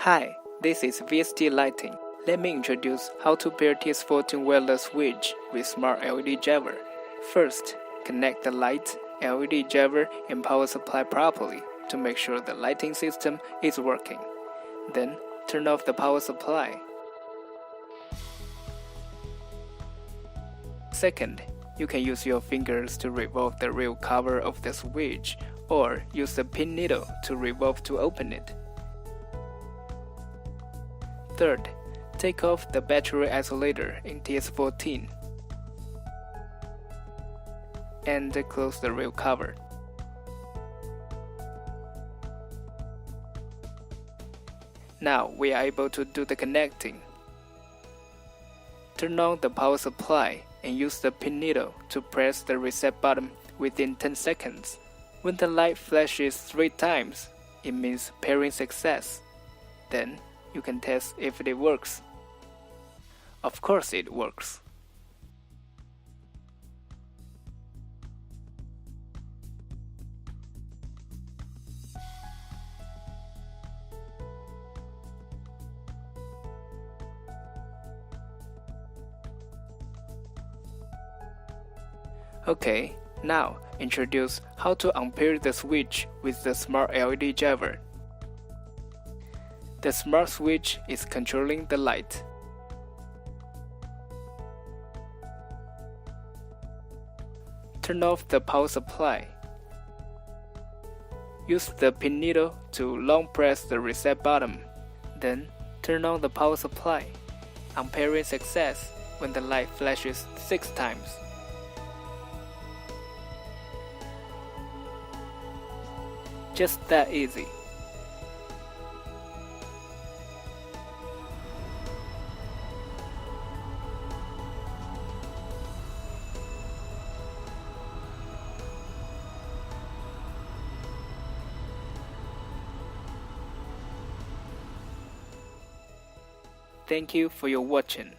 Hi, this is VST Lighting. Let me introduce how to pair TS14 wireless switch with smart LED driver. First, connect the light, LED driver, and power supply properly to make sure the lighting system is working. Then, turn off the power supply. Second, you can use your fingers to revolve the real cover of the switch, or use the pin needle to revolve to open it. Third, take off the battery isolator in TS14 and close the real cover. Now we are able to do the connecting. Turn on the power supply and use the pin needle to press the reset button within 10 seconds. When the light flashes 3 times, it means pairing success. Then you can test if it works. Of course it works. Okay, now introduce how to unpair the switch with the smart LED driver. The smart switch is controlling the light. Turn off the power supply. Use the pin needle to long press the reset button. Then turn on the power supply. Unpairing success when the light flashes 6 times. Just that easy. Thank you for your watching.